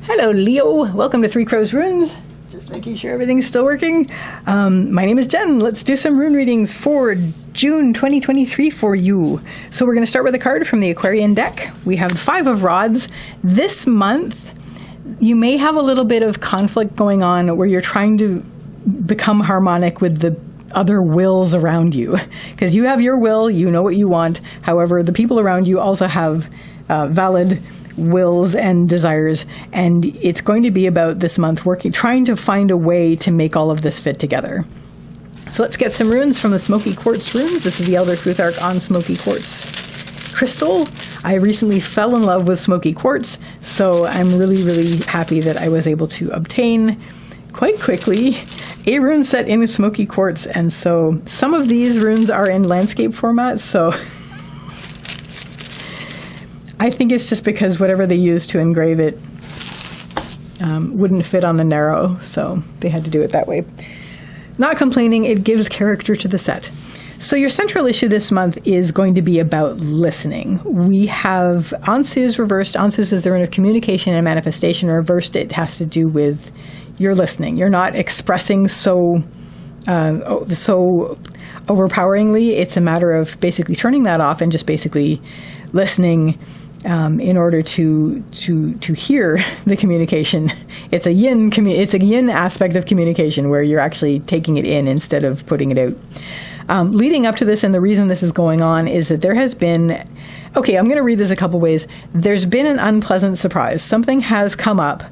Hello, Leo. Welcome to Three Crows Runes. Just making sure everything's still working. My name is Jen. Let's do some rune readings for June 2023 for you. So we're going to start with a card from the Aquarian deck. We have the Five of Rods. This month, you may have a little bit of conflict going on where you're trying to become harmonic with the other wills around you. Because you have your will, you know what you want. However, the people around you also have valid wills and desires, and it's going to be about this month trying to find a way to make all of this fit together. So let's get some runes from the Smoky Quartz Runes. This is the Elder Truth Arc on Smoky Quartz crystal. I recently fell in love with Smoky Quartz, so I'm really, really happy that I was able to obtain quite quickly a rune set in Smoky Quartz. And so some of these runes are in landscape format, so I think it's just because whatever they used to engrave it wouldn't fit on the narrow, so they had to do it that way. Not complaining, it gives character to the set. So your central issue this month is going to be about listening. We have Ansu's reversed. Ansu's is the rune of communication and manifestation. Reversed, it has to do with your listening. You're not expressing so overpoweringly. It's a matter of basically turning that off and just basically listening in order to hear the communication. It's a yin aspect of communication where you're actually taking it in instead of putting it out. Leading up to this, and the reason this is going on is that there has been, I'm going to read this a couple ways. There's been an unpleasant surprise. Something has come up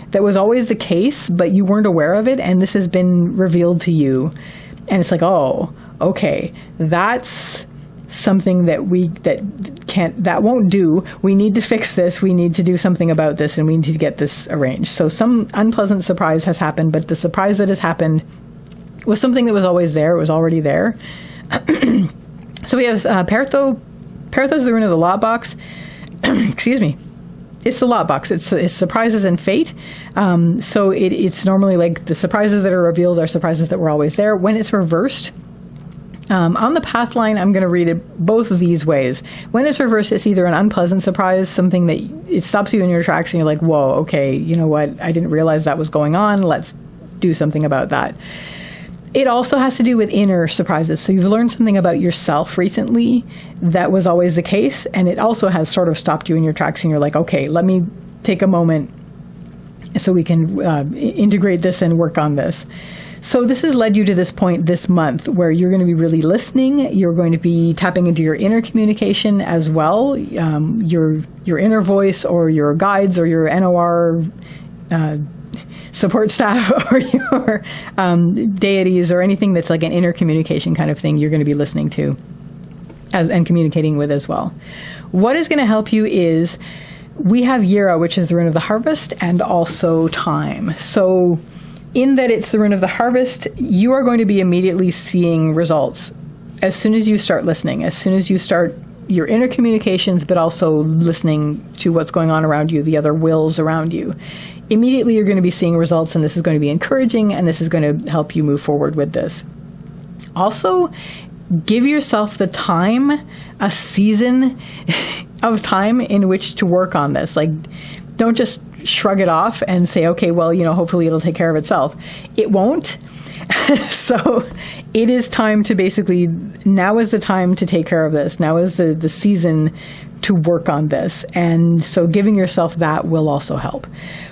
that was always the case, but you weren't aware of it, and this has been revealed to you. And it's like, oh, okay, that's something that won't do. We need to fix this. We need to do something about this, and we need to get this arranged. So some unpleasant surprise has happened, but the surprise that has happened was something that was always there. It was already there. So we have Pertho. Pertho's the rune of the lot box. Excuse me. It's the lot box. It's surprises and fate. So it's normally like the surprises that are revealed are surprises that were always there. When it's reversed, on the path line, I'm going to read it both of these ways. When it's reversed, it's either an unpleasant surprise, something that it stops you in your tracks and you're like, whoa, okay, you know what? I didn't realize that was going on. Let's do something about that. It also has to do with inner surprises. So you've learned something about yourself recently that was always the case, and it also has sort of stopped you in your tracks and you're like, okay, let me take a moment so we can integrate this and work on this. So this has led you to this point this month where you're going to be really listening. You're going to be tapping into your inner communication as well, your inner voice or your guides or your NOR support staff or your deities or anything that's like an inner communication kind of thing you're going to be listening to and communicating with as well. What is going to help you is we have Yira, which is the rune of the harvest, and also time. So in that it's the rune of the harvest, you are going to be immediately seeing results as soon as you start listening, as soon as you start your inner communications, but also listening to what's going on around you, the other wills around you. Immediately you're going to be seeing results, and this is going to be encouraging, and this is going to help you move forward with this. Also, give yourself the time, a season of time in which to work on this. Like, don't just shrug it off and say, okay, well, hopefully it'll take care of itself. It won't. So it is time to basically, now is the time to take care of this. Now is the season to work on this. And so giving yourself that will also help.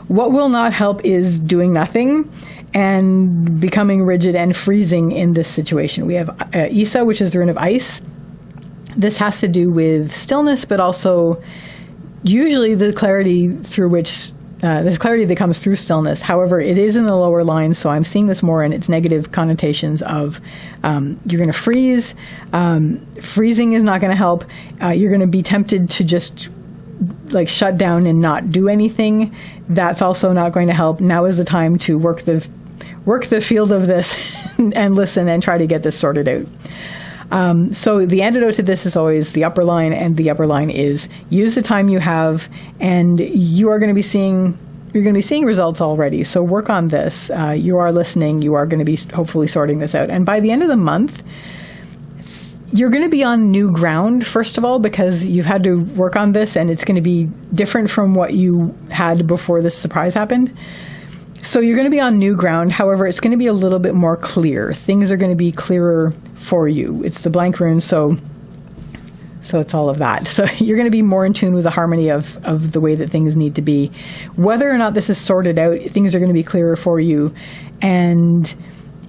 What will not help is doing nothing and becoming rigid and freezing in this situation. We have Isa, which is the rune of ice. This has to do with stillness, but also usually the clarity through which there's clarity that comes through stillness. However, it is in the lower line, so I'm seeing this more in its negative connotations of you're going to freeze. Freezing is not going to help. You're going to be tempted to just like shut down and not do anything. That's also not going to help. Now is the time to work the field of this and listen and try to get this sorted out. So the antidote to this is always the upper line, and the upper line is use the time you have, and you're going to be seeing results already. So work on this. You are listening. You are going to be hopefully sorting this out. And by the end of the month, You're going to be on new ground, first of all, because you've had to work on this and it's going to be different from what you had before this surprise happened. So you're going to be on new ground. However, it's going to be a little bit more clear. Things are going to be clearer for you. It's the blank runes, so it's all of that. So you're going to be more in tune with the harmony of the way that things need to be. Whether or not this is sorted out, things are going to be clearer for you. And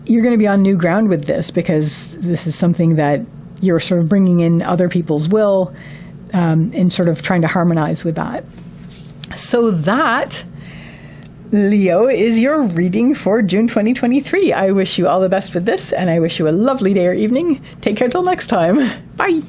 you're going to be on new ground with this, because this is something that you're sort of bringing in other people's will and sort of trying to harmonize with that. So that, Leo, is your reading for June 2023. I wish you all the best with this, and I wish you a lovely day or evening. Take care till next time. Bye.